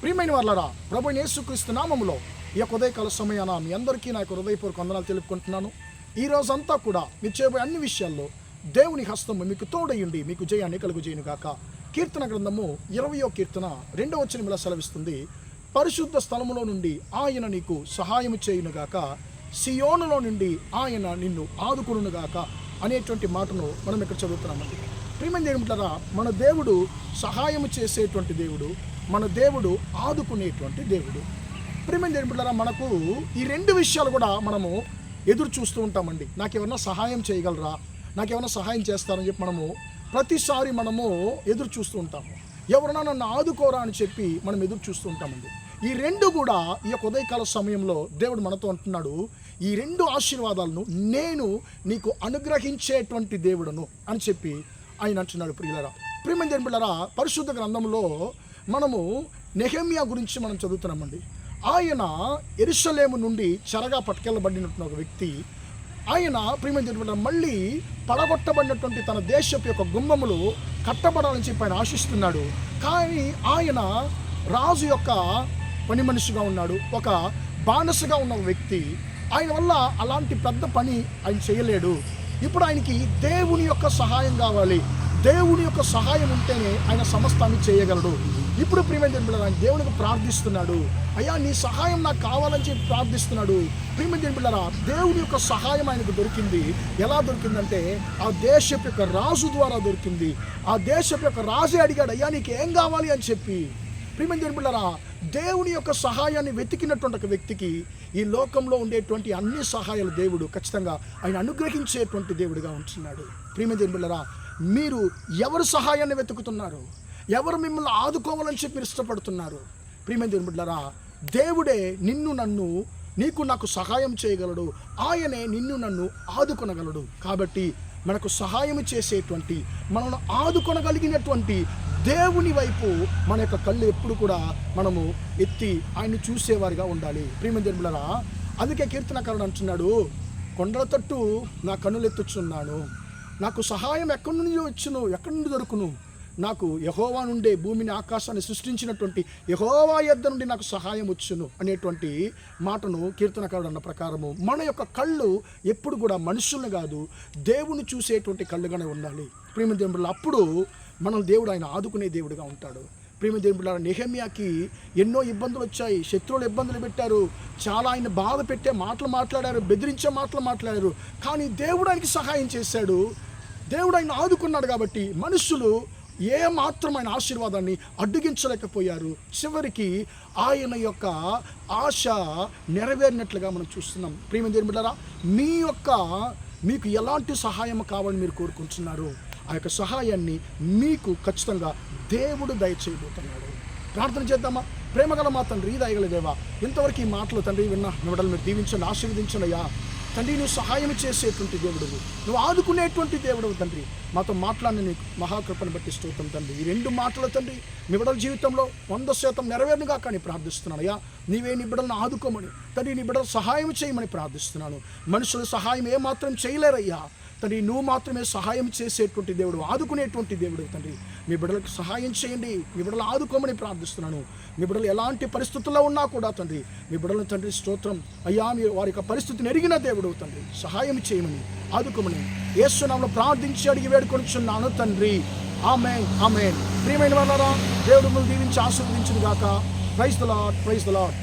ప్రియమైన వారలారా, ప్రభువైన యేసుక్రీస్తు నామములో ఈ యొక్క ఉదయకాల సమయాన మీ అందరికీ నా యొక్క హృదయపూర్వక వందనాలు తెలుపుకుంటున్నాను. ఈ రోజంతా కూడా మీరు చేయబోయే అన్ని విషయాల్లో దేవుని హస్తము మీకు తోడయుండి మీకు జయాన్ని కలుగుజేయును గాక. కీర్తన గ్రంథము 20వ కీర్తన 2వ వచనములో సెలవిస్తుంది, పరిశుద్ధ స్థలములో నుండి ఆయన నీకు సహాయము చేయునుగాక, సియోనులో నుండి ఆయన నిన్ను ఆదుకొనుగాక అనేటువంటి మాటను మనం ఇక్కడ చదువుతున్నామండి. ప్రియమైన దేవులారా, మన దేవుడు సహాయం చేసేటువంటి దేవుడు, మన దేవుడు ఆదుకునేటువంటి దేవుడు. ప్రియమైన దేవులారా, మనకు ఈ రెండు విషయాలు కూడా మనము ఎదురు చూస్తూ ఉంటామండి. నాకేమన్నా సహాయం చేయగలరా, నాకేమన్నా సహాయం చేస్తారని చెప్పి మనము ప్రతిసారి మనము ఎదురు చూస్తూ ఉంటాము. ఎవరన్నా నన్ను ఆదుకోరా అని చెప్పి మనం ఎదురు చూస్తూ ఉంటామండి. ఈ రెండు కూడా ఈ యొక్క ఉదయకాల సమయంలో దేవుడు మనతో అంటున్నాడు, ఈ రెండు ఆశీర్వాదాలను నేను నీకు అనుగ్రహించేటువంటి దేవుడను అని చెప్పి ఆయన అంటున్నాడు. ప్రియమైన దేవులారా, పరిశుద్ధ గ్రంథంలో మనము నెహెమ్యా గురించి మనం చదువుతున్నామండి. ఆయన యెరూషలేము నుండి చెరగా పట్టుకెళ్ళబడినటువంటి ఒక వ్యక్తి. ఆయన ప్రియమైన దేవులారా మళ్ళీ పడగొట్టబడినటువంటి తన దేశపు యొక్క గుమ్మములు కట్టబడాలని చెప్పి ఆయన ఆశిస్తున్నాడు. కానీ ఆయన రాజు యొక్క పని మనిషిగా ఉన్నాడు, ఒక బానిసగా ఉన్న వ్యక్తి. ఆయన వల్ల అలాంటి పెద్ద పని ఆయన చేయలేడు. ఇప్పుడు ఆయనకి దేవుని యొక్క సహాయం కావాలి. దేవుని యొక్క సహాయం ఉంటేనే ఆయన సమస్తాన్ని చేయగలడు. ఇప్పుడు ప్రియమైన దేవులారా, ఆయన దేవునికి ప్రార్థిస్తున్నాడు, అయ్యా నీ సహాయం నాకు కావాలని చెప్పి ప్రార్థిస్తున్నాడు. ప్రియమైన దేవులారా, దేవుని యొక్క సహాయం ఆయనకు దొరికింది. ఎలా దొరికిందంటే ఆ దేశపు యొక్క రాజు ద్వారా దొరికింది. ఆ దేశపు యొక్క రాజే అడిగాడు, అయ్యా నీకు ఏం కావాలి అని చెప్పి. ప్రియమైన దేవులారా, దేవుని యొక్క సహాయాన్ని వెతికినటువంటి ఒక వ్యక్తికి ఈ లోకంలో ఉండేటువంటి అన్ని సహాయాలు దేవుడు ఖచ్చితంగా ఆయన అనుగ్రహించేటువంటి దేవుడిగా ఉంటున్నాడు. ప్రియమైన దేవులారా, మీరు ఎవరు సహాయాన్ని వెతుకుతున్నారు, ఎవరు మిమ్మల్ని ఆదుకోవాలని చెప్పి మీరు ఇష్టపడుతున్నారు? ప్రియమైన దేవులారా, దేవుడే నిన్ను నన్ను నీకు నాకు సహాయం చేయగలడు. ఆయనే నిన్ను నన్ను ఆదుకొనగలడు. కాబట్టి మనకు సహాయం చేసేటువంటి, మనల్ని ఆదుకొనగలిగినటువంటి దేవుని వైపు మన యొక్క కళ్ళు ఎప్పుడు కూడా మనము ఎత్తి ఆయన్ని చూసేవారిగా ఉండాలి. ప్రియమైన దేవులారా, అందుకే కీర్తనకారుడు అంటున్నాడు, కొండల తట్టు నా కన్నులు ఎత్తుచున్నాను, నాకు సహాయం ఎక్కడి నుండి వచ్చును, ఎక్కడి నుండి దొరుకును? నాకు యెహోవా నుండే భూమిని ఆకాశాన్ని సృష్టించినటువంటి యెహోవా యొద్ద నుండి నాకు సహాయం వచ్చును అనేటువంటి మాటను కీర్తనకారుడు అన్న ప్రకారము మన యొక్క కళ్ళు ఎప్పుడు కూడా మనుషుల్ని కాదు దేవుని చూసేటువంటి కళ్ళుగానే ఉండాలి. ప్రియమైన దేవుడు, అప్పుడు మనం దేవుడు ఆయన ఆదుకునే దేవుడిగా ఉంటాడు. ప్రియమైన దేవుడు, నెహెమ్యాకి ఎన్నో ఇబ్బందులు వచ్చాయి, శత్రువులు ఇబ్బందులు పెట్టారు, చాలా ఆయన బాధ పెట్టే మాటలు మాట్లాడారు, బెదిరించే మాటలు మాట్లాడారు. కానీ దేవుడు ఆయనకి సహాయం చేశాడు. దేవుడు ఆయన ఆదుకున్నాడు. కాబట్టి మనుషులు ఏ మాత్రం ఆయన ఆశీర్వాదాన్ని అడ్డగించలేకపోయారు. చివరికి ఆయన యొక్క ఆశ నెరవేరినట్లుగా మనం చూస్తున్నాం. ప్రియమైన దేవులారా, మీకు ఎలాంటి సహాయం కావాలని మీరు కోరుకుంటున్నారు, ఆ యొక్క సహాయాన్ని మీకు ఖచ్చితంగా దేవుడు దయచేయబోతున్నాడు. ప్రార్థన చేద్దామా? ప్రేమగల మా తండ్రి, దయగల దేవా, ఇంతవరకు ఈ మాటలు తండ్రి విన్నా మిమ్మల్ని మీరు దీవించండి, ఆశీర్వదించండి. అయ్యా తండ్రి, నువ్వు సహాయం చేసేటువంటి దేవుడు, నువ్వు ఆదుకునేటువంటి దేవుడు తండ్రి. మాతో మాట్లాడిన నీకు మహాకృపను బట్టి స్తోత్రం తండ్రి. ఈ రెండు మాటలు తండ్రి మీ బిడ్డల జీవితంలో 100% నెరవేరుగా కానీ ప్రార్థిస్తున్నాను. అయ్యా నీవే నీ బిడ్డలను ఆదుకోమని తండ్రి, నీ బిడ్డలు సహాయం చేయమని ప్రార్థిస్తున్నాను. మనుషులు సహాయం ఏమాత్రం చేయలేరయ్యా తండ్రి, నువ్వు మాత్రమే సహాయం చేసేటువంటి దేవుడు, ఆదుకునేటువంటి దేవుడు తండ్రి. మీ బిడ్డలకు సహాయం చేయండి, మీ బిడ్డలు ఆదుకోమని ప్రార్థిస్తున్నాను. మీ బిడ్డలు ఎలాంటి పరిస్థితుల్లో ఉన్నా కూడా తండ్రి, మీ బిడ్డలను తండ్రి స్తోత్రం అయ్యా, మీరు వారి యొక్క పరిస్థితిని ఎరిగిన దేవుడు తండ్రి, సహాయం చేయమని ఆదుకోమని యేసు నామములో ప్రార్థించి అడిగి వేడుకొనుచున్నాను తండ్రి. ఆమేన్, ఆమేన్. ప్రియమైన వారలారా, దేవుడు మిమ్మల్ని దీవించి ఆశీర్వదించును గాక. Praise the Lord, praise the lord.